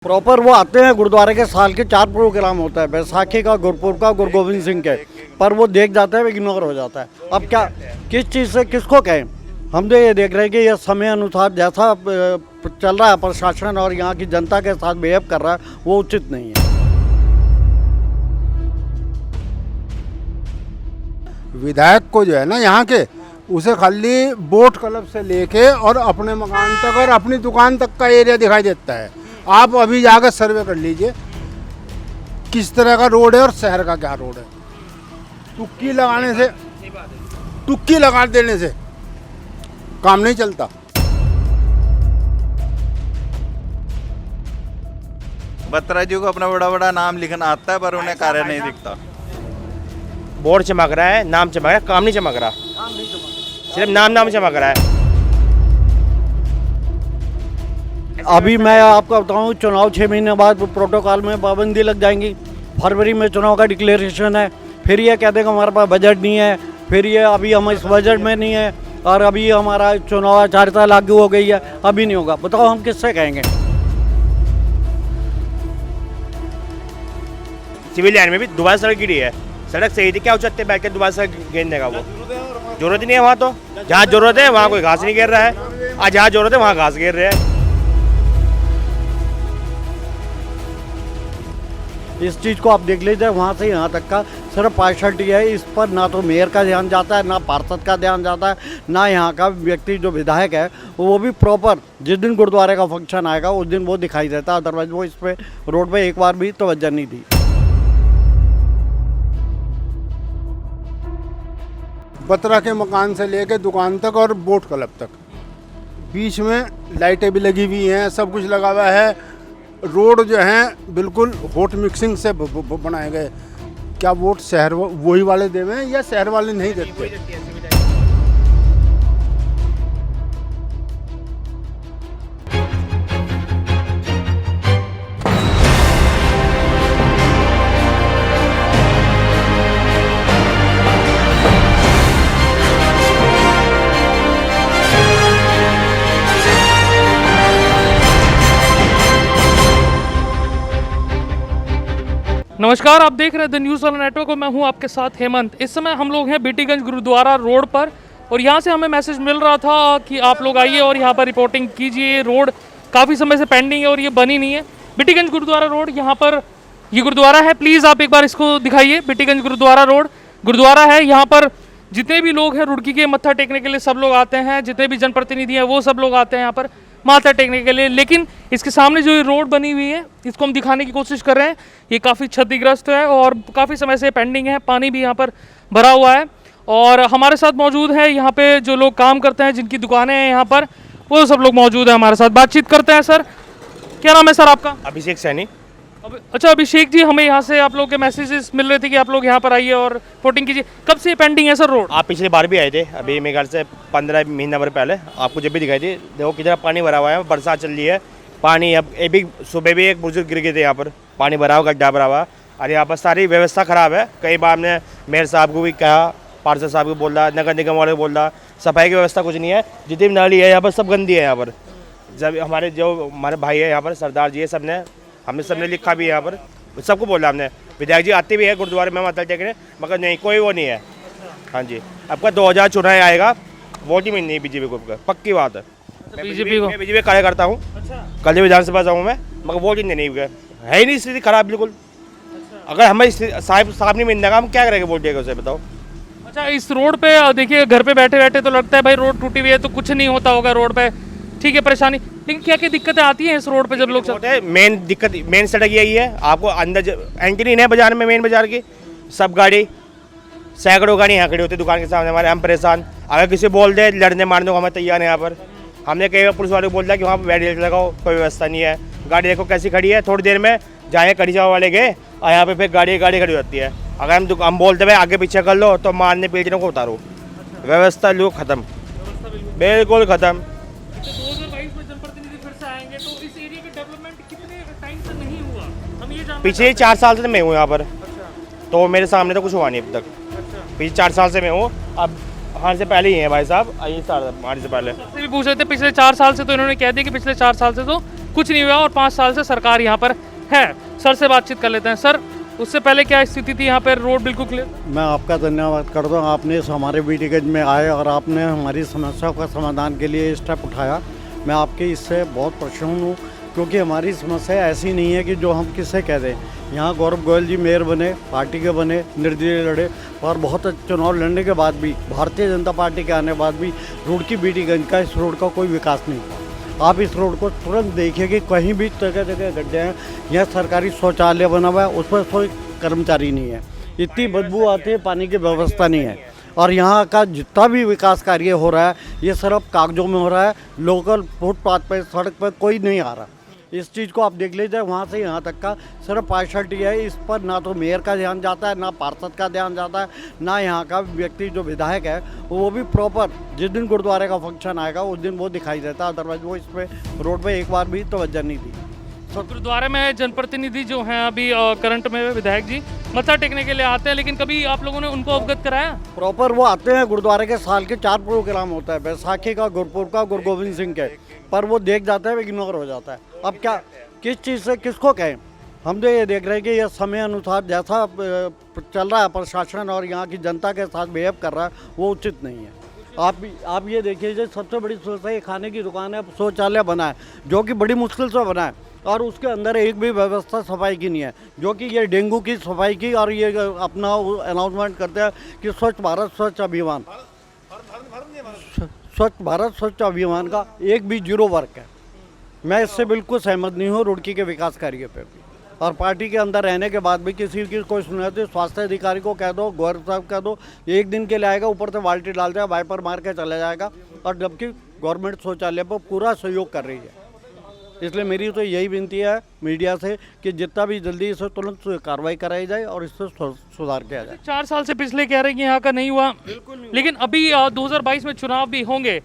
Proper वो आते हैं गुरुद्वारे के साल के 4 प्रोग्राम होता है, बैसाखी का, गुरपुरब का, गुरु गोविंद सिंह के, पर वो देख जाता है, इग्नोर हो जाता है। अब क्या किस चीज़ से किसको कहें? हम तो ये देख रहे हैं कि ये समय अनुसार जैसा चल रहा है प्रशासन और यहाँ की जनता के साथ बिहेव कर रहा है वो उचित नहीं है। विधायक को जो है ना यहाँ के, उसे खाली बोट क्लब से लेके और अपने मकान तक और अपनी दुकान तक का एरिया दिखाई देता है। आप अभी जाकर सर्वे कर लीजिए किस तरह का रोड है और शहर का क्या रोड है। टुक्की लगा देने से काम नहीं चलता। बत्रा जी को अपना बड़ा बड़ा नाम लिखना आता है पर उन्हें कार्य नहीं दिखता। बोर्ड चमक रहा है, नाम चमक रहा है, काम नहीं चमक रहा, सिर्फ नाम चमक रहा है। अभी मैं आपको बताऊं, चुनाव 6 महीने बाद प्रोटोकॉल में पाबंदी लग जाएंगी। फरवरी में चुनाव का डिक्लेरेशन है, फिर ये कह देगा हमारे पास बजट नहीं है, फिर ये अभी हम इस बजट में नहीं है और अभी हमारा चुनाव आचारता लागू हो गई है, अभी नहीं होगा। बताओ हम किससे कहेंगे? सिविल लाइन में भी दोबारा सड़क गिरी है, सड़क सही थी, क्या उचकते बैठ के दोबारा सड़क गिरने का? वो जरूरत ही नहीं है वहाँ। तो जहाँ जरूरत है वहाँ कोई घास नहीं गिर रहा है, आज जहाँ जरूरत है वहाँ घास गिर रहे हैं। इस चीज़ को आप देख लीजिए, वहाँ से यहाँ तक का सिर्फ पार्शलिटी है। इस पर ना तो मेयर का ध्यान जाता है, ना पार्षद का ध्यान जाता है, ना यहाँ का व्यक्ति जो विधायक है वो भी प्रॉपर जिस दिन गुरुद्वारे का फंक्शन आएगा उस दिन वो दिखाई देता है, अदरवाइज वो इस पे रोड पे एक बार भी तवज्जो नहीं दी। बत्रा के मकान से लेके दुकान तक और बोट क्लब तक, बीच में लाइटें भी लगी हुई हैं, सब कुछ लगा हुआ है। रोड जो हैं बिल्कुल हॉट मिक्सिंग से बनाए गए। क्या वोट शहर वही वाले देवे हैं या शहर वाले नहीं देते? नमस्कार, आप देख रहे हैं द न्यूज़ वाला नेटवर्क और मैं हूं आपके साथ हेमंत। इस समय हम लोग हैं बीटीगंज गुरुद्वारा रोड पर और यहां से हमें मैसेज मिल रहा था कि आप लोग आइए और यहां पर रिपोर्टिंग कीजिए। रोड काफ़ी समय से पेंडिंग है और ये बनी नहीं है। बीटीगंज गुरुद्वारा रोड, यहाँ पर ये गुरुद्वारा है, प्लीज़ आप एक बार इसको दिखाइए। बीटीगंज गुरुद्वारा रोड गुरुद्वारा है, यहाँ पर जितने भी लोग हैं रुड़की के मत्था टेकने के लिए सब लोग आते हैं, जितने भी जनप्रतिनिधि हैं वो सब लोग आते हैं यहाँ पर माथा टेकने के लिए। लेकिन इसके सामने जो ये रोड बनी हुई है इसको हम दिखाने की कोशिश कर रहे हैं। ये काफ़ी क्षतिग्रस्त है और काफ़ी समय से पेंडिंग है, पानी भी यहाँ पर भरा हुआ है। और हमारे साथ मौजूद है यहाँ पे जो लोग काम करते हैं, जिनकी दुकानें हैं यहाँ पर, वो सब लोग मौजूद हैं हमारे साथ। बातचीत करते हैं। सर, क्या नाम है सर आपका? अभिषेक सैनी। अच्छा अभिषेक जी, हमें यहाँ से आप लोग के मैसेजेस मिल रहे थे कि आप लोग यहाँ पर आइए और रिपोर्टिंग कीजिए। कब से पेंडिंग है सर रोड? आप पिछली बार भी आए थे, अभी मेरे ख्याल से 15 महीना भर पहले आपको जब भी दिखाई थी। देखो कितना पानी भरा हुआ है, बरसात चल रही है, पानी अब भी सुबह भी एक बुजुर्ग गिर गए थे यहाँ पर, पानी भरा हुआ, गड्ढा भरा हुआ और यहाँ पर सारी व्यवस्था ख़राब है। कई बार हमने मेयर साहब को भी कहा, पार्षद साहब को बोल रहा, नगर निगम वाले को बोल रहा, सफाई की व्यवस्था कुछ नहीं है। जितनी भी नाली है यहाँ पर सब गंदी है। यहाँ पर जब हमारे भाई है यहाँ पर, सरदार जी है, हमने सबने लिखा भी है यहाँ पर, सबको बोला हमने। विधायक जी आते भी है गुरुद्वारे में माथा टेकने, मगर नहीं, कोई वो नहीं है। हाँ जी, आपका 2000 चुनाव आएगा, वोट ही मिलनी है बीजेपी को, पक्की बात है। बीजेपी कार्यकर्ता हूँ, कल विधानसभा जाऊँ मैं, मगर वोट ही नहीं है ही नहीं, स्थिति खराब बिल्कुल। अगर हमें साहब नहीं मिलने का, हम क्या करेंगे वोट देकर, उसे बताओ। अच्छा, इस रोड पे देखिए, घर पे बैठे बैठे तो लगता है भाई रोड टूटी हुई है तो कुछ नहीं होता होगा रोड पे, ठीक है, परेशानी, लेकिन क्या क्या दिक्कतें आती हैं इस रोड पे जब लोग चलते हैं? मेन सड़क यही है, आपको अंदर एंट्री नहीं है बाजार में, मेन बाजार की सब गाड़ी, सैकड़ों गाड़ी यहाँ खड़ी होती है दुकान के सामने हमारे। हम परेशान, अगर किसी बोल दे लड़ने मारने को हमें तैयार है यहाँ पर। हमने कई बार पुलिस वाले को बोल दिया कि वहाँ पर बैरियर लगाओ, कोई व्यवस्था नहीं है। गाड़ी देखो कैसी खड़ी है, थोड़ी देर में जाए कड़ी जाओ वाले गए और यहाँ पे फिर गाड़ी खड़ी होती है। अगर हम बोलते भाई आगे पीछे कर लो तो मारने पीटने को उतारो। व्यवस्था लोग खत्म, बिल्कुल खत्म। पिछले 4 साल से मैं हूँ यहाँ पर, तो मेरे सामने तो कुछ हुआ नहीं अब तक। पिछले 4 साल से मैं हूँ, अब हमारे से पहले ही हैं भाई साहब, हमारे से पहले भी पूछ रहे थे पिछले 4 साल से, तो इन्होंने कह दिया कि पिछले 4 साल से तो कुछ नहीं हुआ और 5 साल से सरकार यहाँ पर है। सर से बातचीत कर लेते हैं। सर, उससे पहले क्या स्थिति थी यहाँ पर? रोड बिल्कुल क्लियर? मैं आपका धन्यवाद करता हूँ, आपने इस हमारे बीटीगंज में आए और आपने हमारी समस्या का समाधान के लिए स्टेप उठाया। मैं आपके इससे बहुत प्रसन्न हूँ, क्योंकि हमारी समस्या ऐसी नहीं है कि जो हम किससे कह दें। यहाँ गौरव गोयल जी मेयर बने, पार्टी के बने, निर्दलीय लड़े, और बहुत चुनाव लड़ने के बाद भी, भारतीय जनता पार्टी के आने के बाद भी रुड़की बीटीगंज का इस रोड का कोई विकास नहीं हुआ। आप इस रोड को तुरंत देखिए कि कहीं भी जगह जगह गड्ढे हैं। यहाँ सरकारी शौचालय बना हुआ है, उस पर कोई कर्मचारी नहीं है। इतनी बदबू आती है, पानी की व्यवस्था नहीं है। और यहाँ का जितना भी विकास कार्य हो रहा है, ये सिर्फ कागजों में हो रहा है। लोकल फुटपाथ पे, सड़क पर कोई नहीं आ रहा। इस चीज़ को आप देख लीजिए, वहाँ से यहाँ तक का सिर्फ पार्शलिटी है। इस पर ना तो मेयर का ध्यान जाता है, ना पार्षद का ध्यान जाता है, ना यहाँ का व्यक्ति जो विधायक है वो भी प्रॉपर जिस दिन गुरुद्वारे का फंक्शन आएगा उस दिन वो दिखाई देता है। अदरवाइज वो इस पर रोड पे एक बार भी तवज्जो नहीं दी। तो गुरुद्वारे में जनप्रतिनिधि जो हैं अभी करंट में विधायक जी मत्था टेकने के लिए आते हैं, लेकिन कभी आप लोगों ने उनको अवगत कराया? प्रॉपर वो आते हैं, गुरुद्वारे के साल के 4 प्रोग्राम होता है, बैसाखी का, गुरपुर का, गुरु गोविंद सिंह के, पर वो देख जाता है, इग्नोर हो जाता है। अब क्या, किस चीज़ से किसको कहें? हम तो ये देख रहे हैं कि यह समय अनुसार जैसा चल रहा है प्रशासन और यहाँ की जनता के साथ बिहेव कर रहा है, वो उचित नहीं है। आप ये देखिए, जो सबसे बड़ी समस्या ये खाने की दुकान है, शौचालय बना है जो कि बड़ी मुश्किल से बना है, और उसके अंदर एक भी व्यवस्था सफाई की नहीं है, जो कि ये डेंगू की सफाई की, और ये अपना अनाउंसमेंट करते हैं कि स्वच्छ भारत स्वच्छ अभियान, स्वच्छ भारत स्वच्छ अभियान का एक भी जीरो वर्क है। मैं इससे बिल्कुल सहमत नहीं हूँ रुड़की के विकास कार्य पे भी। और पार्टी के अंदर रहने के बाद भी किसी की कोई सुने तो स्वास्थ्य अधिकारी को कह दो, गौरव साहब कह दो, एक दिन के लिए आएगा, ऊपर से बाल्टी डाल जाएगा, वाइपर मार के चला जाएगा, और जबकि गवर्नमेंट शौचालय पर पूरा सहयोग कर रही है। इसलिए मेरी तो यही विनती है मीडिया से कि जितना भी जल्दी इसे तुरंत कार्रवाई कराई जाए और इससे सुधार किया जाए। 4 साल से पिछले कह रहे हैं कि यहाँ का नहीं हुआ, लेकिन अभी 2022 में चुनाव भी होंगे,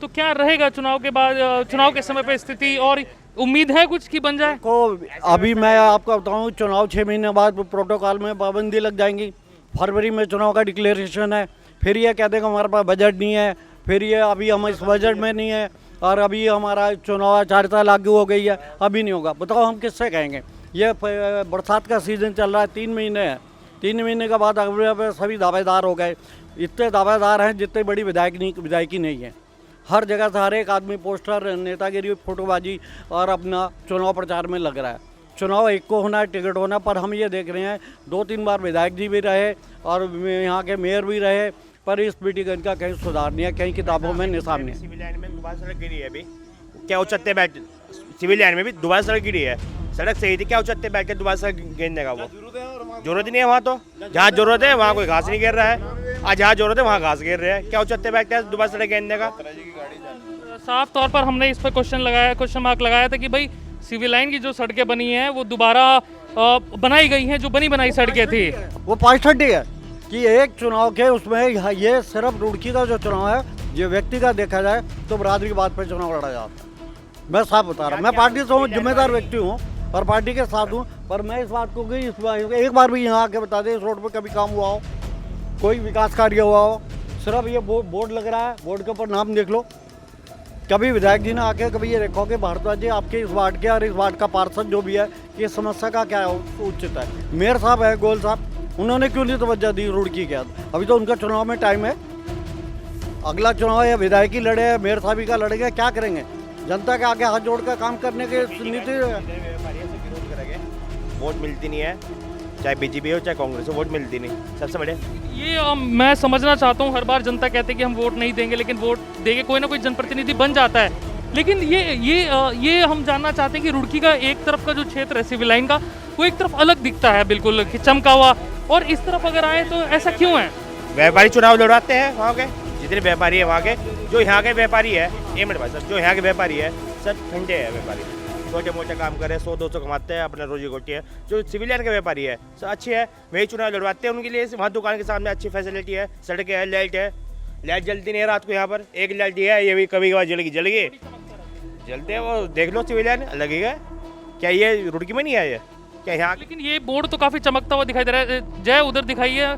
तो क्या रहेगा चुनाव के बाद, चुनाव के समय पे स्थिति, और उम्मीद है कुछ की बन जाए? को अभी मैं आपको बताऊँ, चुनाव 6 महीने बाद प्रोटोकॉल में पाबंदी लग जाएंगी। फरवरी में चुनाव का डिक्लेरेशन है, फिर ये कहते हैं कि हमारे पास बजट नहीं है, फिर ये अभी हम इस बजट में नहीं है, और अभी हमारा चुनाव आचारता लागू हो गई है, अभी नहीं होगा। बताओ हम किससे कहेंगे? ये बरसात का सीज़न चल रहा है, 3 महीने है, 3 महीने के बाद अगले सभी दावेदार हो गए। इतने दावेदार हैं जितने बड़ी विधायकी नहीं है। हर जगह से हर एक आदमी पोस्टर, नेतागिरी, फोटोबाजी और अपना चुनाव प्रचार में लग रहा है। चुनाव एक को होना है, टिकट होना, पर हम ये देख रहे हैं 2-3 बार विधायक जी भी रहे और यहाँ के मेयर भी रहे, पर इस बीटीगंज का कहीं सुधार नहीं है, कहीं किताबों में निशान नहीं है। सिविल लाइन में दोबारा सड़क गिरी है अभी, क्या उचत्ते बैठ, सिविल लाइन में भी दोबारा सड़क गिरी है, सड़क सही थी, क्या उचत्ते बैठ के दोबारा सड़क गिरने का? वो जरूरत ही नहीं है वहाँ, तो जहाँ जरूरत है वहाँ कोई घास नहीं गिर रहा है, आज जहाँ जरूरत है वहाँ घास गिर रहा है, क्या उचत्ते बैठते हैं दोबारा सड़क गिरने का? साफ तौर पर हमने इस पर क्वेश्चन मार्क लगाया था कि भाई सिविल लाइन की जो सड़कें बनी हैं वो दोबारा बनाई गई हैं, जो बनी बनाई सड़कें थी वो 65 है कि एक चुनाव के उसमें ये सिर्फ रुड़की का जो चुनाव है, ये व्यक्तिगत देखा जाए तो बरादरी की बात पर चुनाव लड़ा जाता है। मैं साफ बता रहा हूँ, मैं पार्टी से हूँ, जिम्मेदार व्यक्ति हूँ और पार्टी के साथ हूँ, पर मैं इस बात को कि एक बार भी यहाँ आके बता दें इस रोड पर कभी काम हुआ हो, कोई विकास कार्य हुआ हो। सिर्फ ये बोर्ड लग रहा है, बोर्ड के ऊपर नाम देख लो। कभी विधायक जी ने आके कभी ये देखो कि भारद्वाज जी आपके इस वार्ड के और इस वार्ड का पार्षद जो भी है कि समस्या का क्या उचित है। मेयर साहब है गोयल साहब, उन्होंने क्यों नहीं तवज्जो दी रुड़की के? अभी तो उनका चुनाव में टाइम है, अगला चुनाव है, विधायकी लड़े, मेयर साहब का लड़ेंगे, क्या करेंगे? जनता के आगे हाथ जोड़ कर काम करने के नीति वोट मिलती नहीं है, चाहे बीजेपी हो चाहे कांग्रेस हो, वोट मिलती नहीं। सबसे बड़े ये मैं समझना चाहता हूँ, हर बार जनता कहते हैं कि हम वोट नहीं देंगे, लेकिन वोट देके कोई ना कोई जनप्रतिनिधि बन जाता है। लेकिन ये हम जानना चाहते हैं कि रुड़की का एक तरफ का जो क्षेत्र है सिविल लाइन का, वो एक तरफ अलग दिखता है, बिल्कुल चमका हुआ, और इस तरफ अगर आए तो ऐसा क्यों है? व्यापारी चुनाव लड़वाते हैं वहाँ के, जितने व्यापारी है वहाँ के, जो यहाँ के व्यापारी है, एक मिनट भाई साहब, जो यहाँ के व्यापारी है सब ठंडे है, व्यापारी छोटे मोटे काम करे, 100-200 कमाते हैं, अपना रोजी रोटी है। जो सिविलियन के व्यापारी है सब अच्छे है, वही चुनाव लड़वाते हैं, उनके लिए वहाँ दुकान के सामने अच्छी फैसिलिटी है, सड़कें है, लाइट है, लाइट जलती नहीं है रात को, यहाँ पर एक लाइट है, ये भी कभी कभार जलेगी, जलते हैं वो, देख लो सिविलियन लगेगा। क्या ये रुड़की में नहीं है ये? क्या यहाँ? लेकिन ये बोर्ड तो काफी चमकता हुआ दिखाई दे रहा है। जय उधर दिखाइए,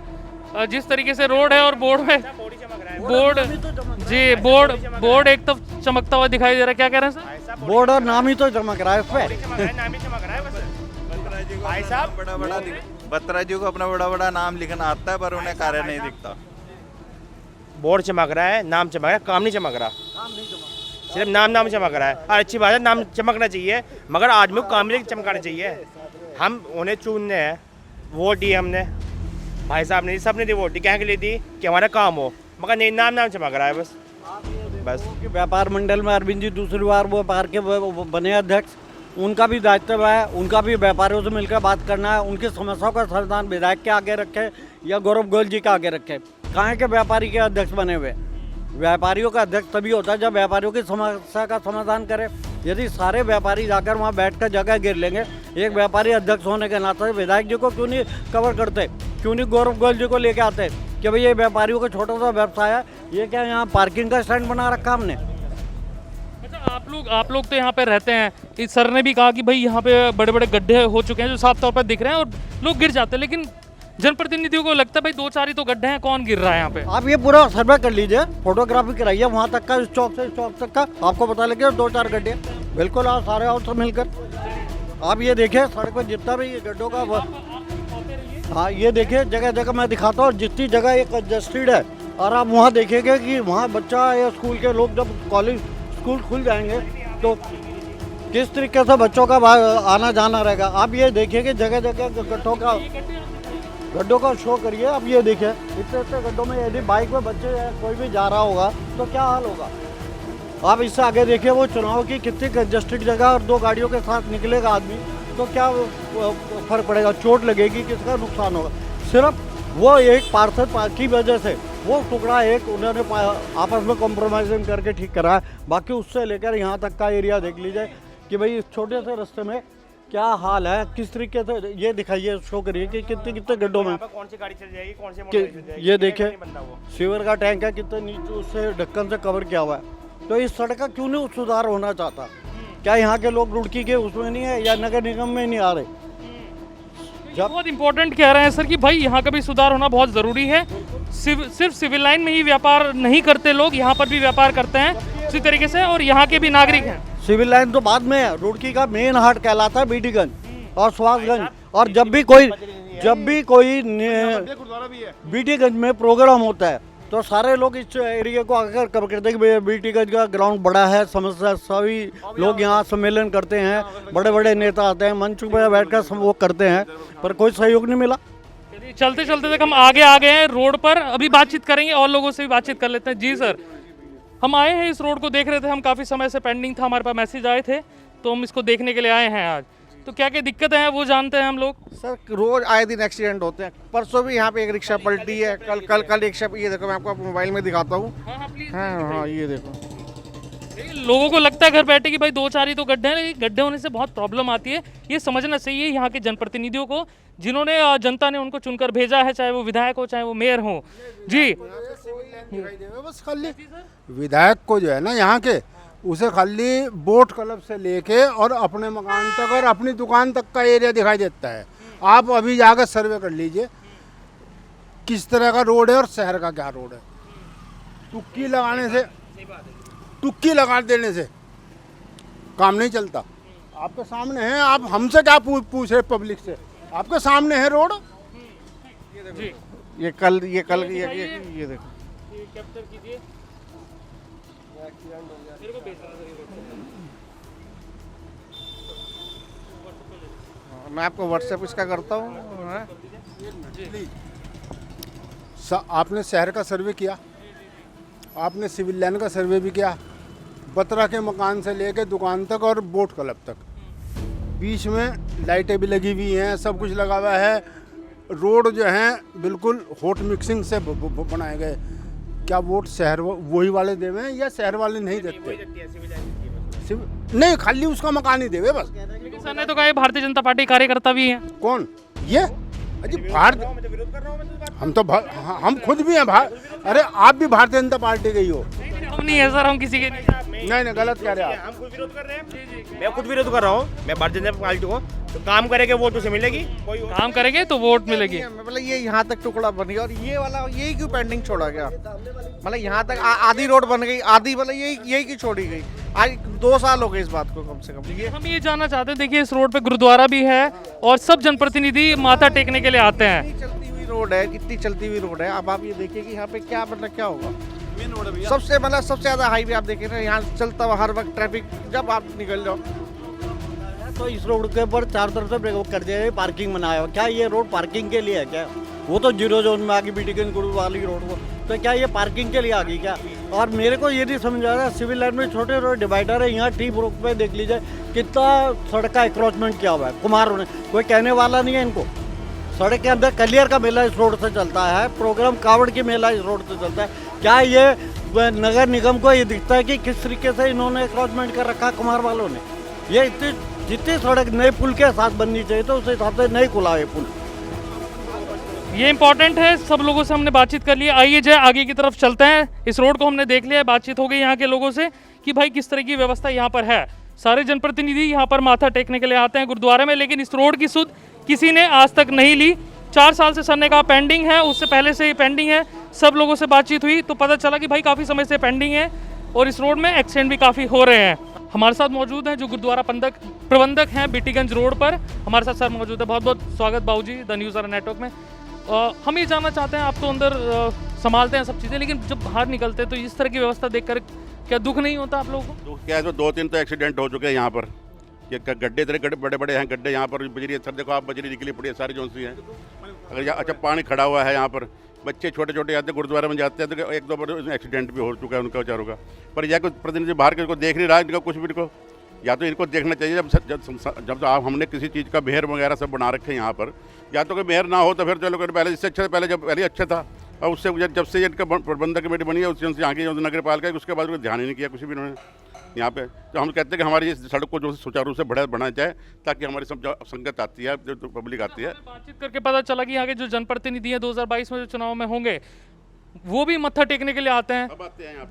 जिस तरीके से रोड है और बोर्ड में बोर्ड जी बोर्ड एक तो चमकता हुआ दिखाई दे रहा है, क्या कह रहे हैं सर? बोर्ड और नाम ही तो चमक रहा है इस पे। भाई साहब बत्रा जी को अपना बड़ा बड़ा नाम लिखना आता है पर उन्हें कार्य नहीं दिखता। बोर्ड चमक रहा है, नाम चमक रहा है, काम नहीं चमक रहा, सिर्फ नाम चमक रहा है। और अच्छी बात है, नाम चमकना चाहिए, मगर आदमी को काम भी चमकाना चाहिए। हम उन्हें चुनने हैं, वोट दी हमने, भाई साहब ने सबने दी वोट दी, क्या के लिए दी कि हमारा काम हो, मगर नहीं नाम चमक रहा है बस। कि व्यापार मंडल में अरविंद जी दूसरी बार वो व्यापार के वो बने अध्यक्ष, उनका भी दायित्व है, उनका भी व्यापारियों से मिलकर बात करना है। उनकी समस्याओं का समाधान विधायक के आगे रखे या गौरव गोयल जी के आगे रखे। कहाँ के व्यापारी के अध्यक्ष बने हुए? व्यापारियों का अध्यक्ष तभी होता है जब व्यापारियों की समस्या का समाधान करे। यदि सारे व्यापारी जाकर वहाँ बैठकर जगह घेर लेंगे, एक व्यापारी अध्यक्ष होने के नाते विधायक जी को क्यों नहीं कवर करते, क्यों नहीं गौरव गोयल जी को लेके आते कि भाई ये व्यापारियों का छोटा सा व्यवसाय है, ये क्या यहाँ पार्किंग का स्टैंड बना रखा हमने। अच्छा आप लोग तो यहाँ पे रहते हैं, इस सर ने भी कहा कि भाई यहाँ पे बड़े बड़े गड्ढे हो चुके हैं जो साफ तौर पर दिख रहे हैं और लोग गिर जाते हैं, लेकिन जनप्रतिनिधियों को लगता है भाई 2-4 ही तो गड्ढे हैं, कौन गिर रहा है यहाँ पे? आप ये पूरा सर्वे कर लीजिए, फोटोग्राफी कराइए वहाँ तक का, इस चौक से इस चौक तक का, आपको पता लगेगा 2-4 गड्ढे। बिल्कुल आप सारे और सब मिलकर आप ये देखिए सड़क पर जितना भी ये गड्ढों का हाँ ये देखिए जगह जगह मैं दिखाता हूँ, जितनी जगह ये कंजस्टेड है। और आप वहाँ देखेंगे कि वहाँ बच्चा या स्कूल के लोग जब कॉलेज स्कूल खुल जाएंगे तो किस तरीके से बच्चों का आना जाना रहेगा। आप ये देखिए कि जगह जगह गड्ढों का शो करिए। आप ये देखिए इतने गड्ढों में यदि बाइक में बच्चे या कोई भी जा रहा होगा तो क्या हाल होगा। आप इससे आगे देखिए वो चुनाव की कितनी कंजस्टेड जगह और 2 गाड़ियों के साथ निकलेगा आदमी तो क्या फर्क पड़ेगा, चोट लगेगी, किसका नुकसान होगा। सिर्फ वो एक पार्षद की वजह से वो टुकड़ा एक उन्होंने आपस में कॉम्प्रोमाइजिंग करके ठीक करा है। बाकी उससे लेकर यहाँ तक का एरिया देख लीजिए कि भाई इस छोटे से रास्ते में क्या हाल है, किस तरीके से ये दिखाइए, शो करिए कि कितने गड्ढों में कौन सी गाड़ी चल जाएगी, कौन सी मोटर चल जाएगी। ये देखिए सीवर का टैंक है कितने नीचे उससे ढक्कन से कवर किया हुआ है। तो इस सड़क का क्यों नहीं सुधार होना चाहता? क्या यहाँ के लोग रुड़की के उसमें नहीं है या नगर निगम में नहीं आ रहे? बहुत इंपॉर्टेंट कह रहे हैं सर कि भाई यहाँ का भी सुधार होना बहुत ज़रूरी है। सिर्फ सिविल लाइन में ही व्यापार नहीं करते लोग, यहाँ पर भी व्यापार करते हैं उसी तरीके से, और यहाँ के भी नागरिक हैं। सिविल लाइन तो बाद में है, रुड़की का मेन हाट कहलाता है बीटीगंज और सुभाषगंज। और जब भी कोई बीटीगंज में प्रोग्राम होता है तो सारे लोग इस एरिया को आकर कवर करते हैं कि बीटीगंज का ग्राउंड बड़ा है, समस्या सभी लोग यहाँ सम्मेलन करते हैं, बड़े बड़े नेता आते हैं, मंच पर बैठकर वो करते हैं, पर कोई सहयोग नहीं मिला। चलते चलते तक हम आगे आ गए हैं रोड पर, अभी बातचीत करेंगे और लोगों से भी बातचीत कर लेते हैं। जी सर, हम आए हैं इस रोड को देख रहे थे, हम काफ़ी समय से पेंडिंग था, हमारे पास मैसेज आए थे तो हम इसको देखने के लिए आए हैं आज। तो क्या क्या दिक्कतें हैं वो जानते हैं हम लोग। सर रोज आए दिन एक्सीडेंट होते हैं। परसों भी यहाँ पे एक रिक्शा पलटी है, कल रिक्शा, ये देखो मैं आपको मोबाइल में दिखाता हूँ। हाँ ये देखो। लोगों को लगता है घर बैठे कि भाई 2-4 ही तो गड्ढे हैं, गड्ढे होने से बहुत प्रॉब्लम आती है। ये समझना चाहिए यहाँ के जनप्रतिनिधियों को, जिन्होंने जनता ने उनको चुनकर भेजा है, चाहे वो विधायक हो चाहे वो मेयर हो। जी बस खाली विधायक को जो है ना यहाँ के, उसे खाली बोट क्लब से लेके और अपने मकान तक और अपनी दुकान तक का एरिया दिखाई देता है। आप अभी जाकर सर्वे कर लीजिए किस तरह का रोड है और शहर का क्या रोड है। टुक्की लगा देने से काम नहीं चलता। आपके सामने है, आप हमसे क्या पूछ रहे पब्लिक से, आपके सामने है रोड। ये कल ये देखो कैप्चर कीजिए। मैं आपको व्हाट्सएप इसका करता हूँ। आपने शहर का सर्वे किया, आपने सिविल लाइन का सर्वे भी किया, बत्रा के मकान से लेके दुकान तक और बोट क्लब तक, बीच में लाइटें भी लगी हुई हैं, सब कुछ लगा हुआ है। रोड जो हैं बिल्कुल हॉट मिक्सिंग से बनाए गए। क्या वोट शहर वही वाले देवे हैं या शहर वाले नहीं देते? नहीं, खाली उसका मकान ही देवे बस। सर ने तो कहा भारतीय जनता पार्टी कार्यकर्ता भी हैं। कौन ये? अजी हम खुद भी हैं। अरे आप भी भारतीय जनता पार्टी के ही हो। हम नहीं है सर, हम किसी के नहीं। नहीं गलत कह रहे हैं आप। हम खुद विरोध कर रहे हैं, मैं खुद विरोध कर रहा हूँ, मैं भारतीय जनता पार्टी को, तो काम करेंगे वोट उसे मिलेगी, कोई काम करेंगे तो वोट मिलेगी। मतलब ये यहाँ तक टुकड़ा बन गया और ये वाला यही क्यों पेंडिंग छोड़ा गया? मतलब यहाँ तक आधी रोड बन गई, आधी मतलब यही क्यों छोड़ी गई? आज 2 साल हो गए इस बात को कम से कम। ये हम ये जानना चाहते हैं, देखिए इस रोड पे गुरुद्वारा भी है और सब जनप्रतिनिधि माथा टेकने के लिए आते हैं। इतनी चलती हुई रोड है, कितनी चलती हुई रोड है। अब आप ये देखिए कि यहाँ पे क्या मतलब क्या होगा। सबसे ज्यादा हाईवे आप देखें ना, यहाँ चलता हुआ हर वक्त ट्रैफिक, जब आप निकल जाओ तो इस रोड के ऊपर चारों तरफ से वो कर दिया है, पार्किंग बनाया हुआ। क्या ये रोड पार्किंग के लिए है क्या? वो तो 0 जोन में आ गई बीटीगंज गुरु वाली रोड को, तो क्या ये पार्किंग के लिए आ गई क्या? और मेरे को ये नहीं समझ आ रहा, सिविल लाइन में छोटे छोटे डिवाइडर है, यहाँ टी ब्लॉक पे देख लीजिए कितना सड़क का एक्रॉचमेंट किया हुआ है। कुमार ने कोई कहने वाला नहीं है इनको। सड़क के अंदर कलियर का मेला इस रोड से चलता है, प्रोग्राम कावड़ की मेला इस रोड से चलता है। क्या ये नगर निगम को ये दिखता है कि किस तरीके से इन्होंने एक्रॉचमेंट कर रखा कुमार वालों ने? ये इतनी जितनी सड़क नए पुल के साथ बननी चाहिए तो उस हिसाब से नहीं खुला है पुल। ये इंपॉर्टेंट है, सब लोगों से हमने बातचीत कर ली। आइए जय आगे की तरफ चलते हैं। इस रोड को हमने देख लिया है, बातचीत हो गई यहाँ के लोगों से कि भाई किस तरह की व्यवस्था यहाँ पर है। सारे जनप्रतिनिधि यहाँ पर माथा टेकने के लिए आते हैं गुरुद्वारे में, लेकिन इस रोड की सुध किसी ने आज तक नहीं ली। 4 साल से सरने का पेंडिंग है, उससे पहले से ही पेंडिंग है। सब लोगों से बातचीत हुई तो पता चला कि भाई काफ़ी समय से पेंडिंग है और इस रोड में एक्सीडेंट भी काफ़ी हो रहे हैं। हमारे साथ मौजूद हैं जो गुरुद्वारा प्रबंधक हैं बीटीगंज रोड पर, हमारे साथ सर मौजूद है। बहुत बहुत स्वागत बाबूजी द न्यूज़ और नेटवर्क में। हम ये जानना चाहते हैं, आप तो अंदर संभालते हैं सब चीज़ें, लेकिन जब बाहर निकलते हैं तो इस तरह की व्यवस्था देखकर क्या दुख नहीं होता आप लोगों को? तो क्या है, तो 2-3 तो एक्सीडेंट हो चुके हैं यहाँ पर। ये गड्ढे इतने गड्ढे बड़े बड़े हैं गड्ढे यहाँ पर। बजरी सर देखो आप, बजरी निकली पड़ी है सारी जो सी है। अगर यहाँ अच्छा पानी खड़ा हुआ है यहाँ पर, बच्चे छोटे छोटे आते गुरुद्वारे में जाते हैं तो 1-2 बार एक्सीडेंट भी हो चुका है उनका बेचारों का। पर यह कुछ प्रतिनिधि बाहर के इनको देख नहीं रहा, इनका कुछ भी इनको या तो इनको देखना चाहिए जब आप हमने किसी चीज़ का मेहर वगैरह सब बना रखे हैं यहाँ पर, या तो कोई मेहर ना हो तो फिर चलो पहले इससे अच्छा, पहले अच्छा था। और उससे जब से इनका प्रबंधक कमेटी बनी है उससे आगे नगर पालिका, उसके बाद कोई ध्यान ही नहीं किया कुछ भी इन्होंने यहाँ पे। तो हम कहते हैं कि हमारी इस सड़क को जो सुचारू रूप से बढ़ाना चाहे ताकि हमारी सब संगत आती है, जो पब्लिक आती है। बातचीत करके पता चला कि यहाँ के जो जनप्रतिनिधि हैं 2022 में जो चुनाव में होंगे वो भी मत्था टेकने के लिए आते हैं,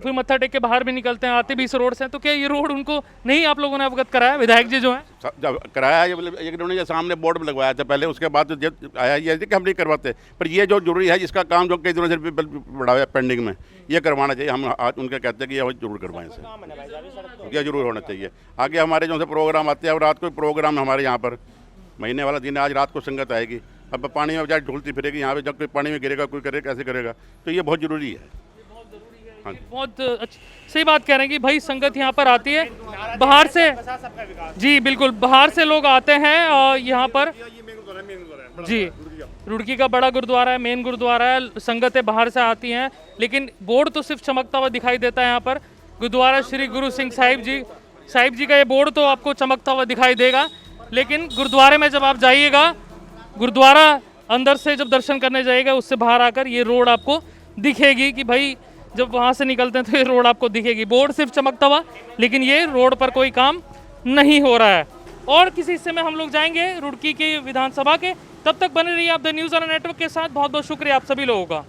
फिर मत्था टेक के बाहर भी निकलते हैं, आते भी इस रोड से। तो क्या ये रोड उनको नहीं आप लोगों ने अवगत कराया, विधायक जी जो हैं? जब कराया है, इन्होंने सामने बोर्ड में लगवाया था पहले, उसके बाद जब आया ये कि हम नहीं करवाते। पर ये जो जरूरी है, जिसका काम जो कई दिनों से बढ़ा हुआ है पेंडिंग में, ये करवाना चाहिए। हम आज उनके कहते हैं कि ये जरूर करवाएं से, यह जरूर होना चाहिए। आगे हमारे जो से प्रोग्राम आते हैं, और रात को प्रोग्राम हमारे यहाँ पर महीने वाला दिन है, आज रात को संगत आएगी। अब पानी में जाए ढूलती फिरेगी यहाँ पे, जब कोई पानी में गिरेगा कोई करेगा कैसे करेगा, तो ये बहुत जरूरी है। हाँ, बहुत सही बात कह रहे हैं कि भाई संगत यहाँ पर आती है बाहर से। जी बिल्कुल, बाहर से लोग आते हैं और यहाँ पर जी रुड़की का बड़ा गुरुद्वारा है, मेन गुरुद्वारा है, संगतें बाहर से आती हैं। लेकिन बोर्ड तो सिर्फ चमकता हुआ दिखाई देता है यहाँ पर। गुरुद्वारा श्री गुरु सिंह साहिब जी का ये बोर्ड तो आपको चमकता हुआ दिखाई देगा, लेकिन गुरुद्वारे में जब आप जाइएगा, गुरुद्वारा अंदर से जब दर्शन करने जाइएगा, उससे बाहर आकर ये रोड आपको दिखेगी कि भाई जब वहाँ से निकलते हैं तो ये रोड आपको दिखेगी। बोर्ड सिर्फ चमकता हुआ, लेकिन ये रोड पर कोई काम नहीं हो रहा है। और किसी हिस्से में हम लोग जाएंगे रुड़की की विधानसभा के। तब तक बने रहिए आप द न्यूज़ और नेटवर्क के साथ। बहुत बहुत शुक्रिया आप सभी लोगों का।